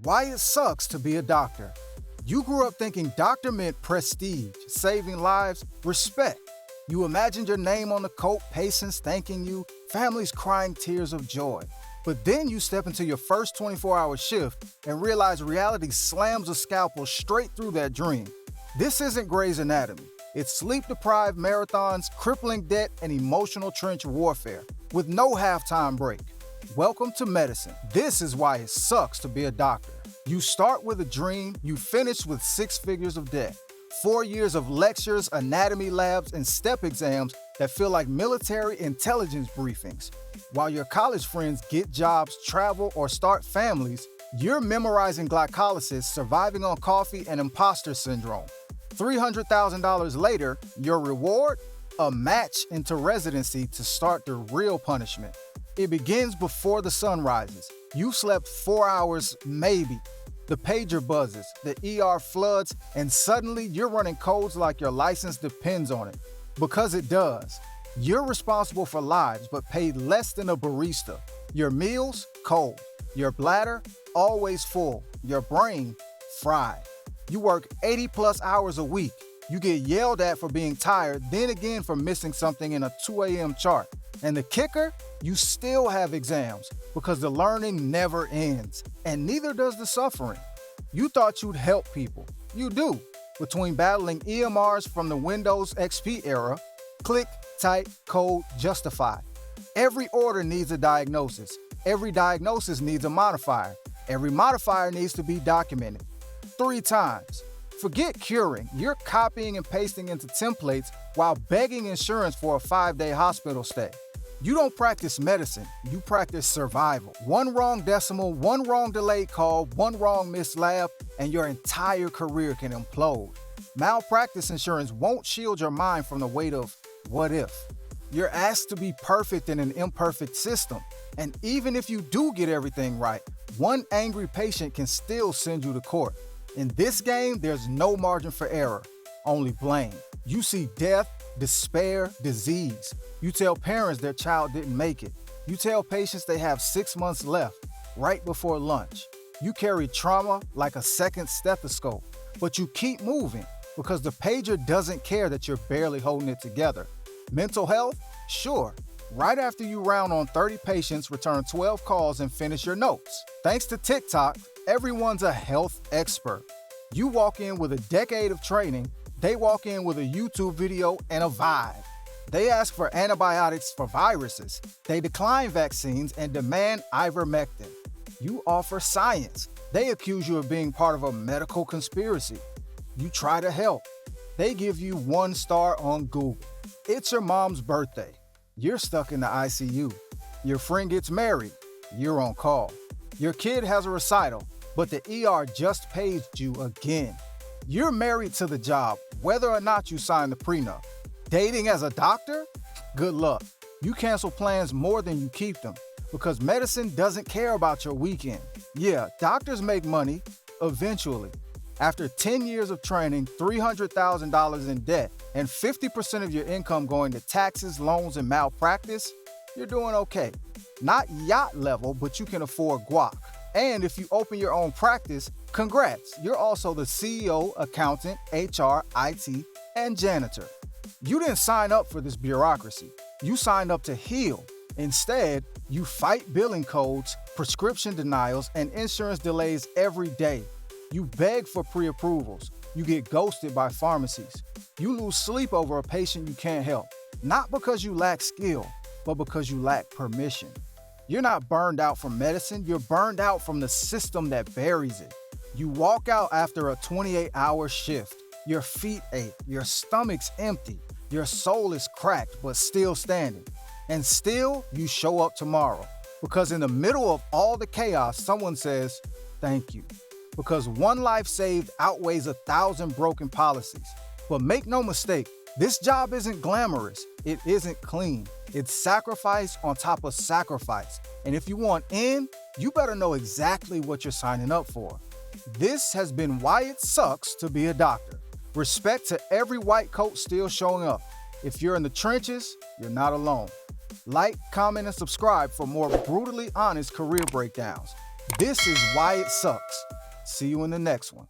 Why it sucks to be a doctor. You grew up thinking doctor meant prestige, saving lives, respect. You imagined your name on the coat, patients thanking you, families crying tears of joy. But then you step into your first 24-hour shift and realize reality slams a scalpel straight through that dream. This isn't Grey's Anatomy. It's sleep-deprived marathons, crippling debt, and emotional trench warfare, with no halftime break. Welcome to medicine. This is why it sucks to be a doctor. You start with a dream, you finish with 6 figures of debt. 4 years of lectures, anatomy labs, and step exams that feel like military intelligence briefings. While your college friends get jobs, travel, or start families, you're memorizing glycolysis, surviving on coffee, and imposter syndrome. $300,000 later, your reward? A match into residency to start the real punishment. It begins before the sun rises. You slept 4 hours, maybe. The pager buzzes, the ER floods, and suddenly you're running codes like your license depends on it. Because it does. You're responsible for lives, but paid less than a barista. Your meals? Cold. Your bladder? Always full. Your brain? Fried. You work 80+ hours a week. You get yelled at for being tired, then again for missing something in a 2 a.m. chart. And the kicker? You still have exams, because the learning never ends, and neither does the suffering. You thought you'd help people. You do. Between battling EMRs from the Windows XP era, click, type, code, justify. Every order needs a diagnosis. Every diagnosis needs a modifier. Every modifier needs to be documented. 3 times. Forget curing. You're copying and pasting into templates while begging insurance for a 5-day hospital stay. You don't practice medicine, you practice survival. 1 wrong decimal, 1 wrong delayed call, 1 wrong missed lab, and your entire career can implode. Malpractice insurance won't shield your mind from the weight of what if. You're asked to be perfect in an imperfect system. And even if you do get everything right, 1 angry patient can still send you to court. In this game, there's no margin for error, only blame. You see death, despair, disease. You tell parents their child didn't make it. You tell patients they have 6 months left, right before lunch. You carry trauma like a second stethoscope, but you keep moving because the pager doesn't care that you're barely holding it together. Mental health? Sure. Right after you round on 30 patients, return 12 calls and finish your notes. Thanks to TikTok, everyone's a health expert. You walk in with a decade of training, they walk in with a YouTube video and a vibe. They ask for antibiotics for viruses. They decline vaccines and demand ivermectin. You offer science. They accuse you of being part of a medical conspiracy. You try to help. They give you 1 star on Google. It's your mom's birthday. You're stuck in the ICU. Your friend gets married. You're on call. Your kid has a recital, but the ER just paged you again. You're married to the job, whether or not you sign the prenup. Dating as a doctor? Good luck. You cancel plans more than you keep them, because medicine doesn't care about your weekend. Yeah, doctors make money, eventually. After 10 years of training, $300,000 in debt, and 50% of your income going to taxes, loans, and malpractice, you're doing okay. Not yacht level, but you can afford guac. And if you open your own practice, congrats, you're also the CEO, accountant, HR, IT, and janitor. You didn't sign up for this bureaucracy. You signed up to heal. Instead, you fight billing codes, prescription denials, and insurance delays every day. You beg for pre-approvals. You get ghosted by pharmacies. You lose sleep over a patient you can't help. Not because you lack skill, but because you lack permission. You're not burned out from medicine, you're burned out from the system that buries it. You walk out after a 28-hour shift. Your feet ache, your stomach's empty, your soul is cracked but still standing. And still, you show up tomorrow. Because in the middle of all the chaos, someone says, thank you. Because 1 life saved outweighs 1,000 broken policies. But make no mistake, this job isn't glamorous. It isn't clean. It's sacrifice on top of sacrifice. And if you want in, you better know exactly what you're signing up for. This has been Why It Sucks to Be a Doctor. Respect to every white coat still showing up. If you're in the trenches, you're not alone. Like, comment, and subscribe for more brutally honest career breakdowns. This is why it sucks. See you in the next one.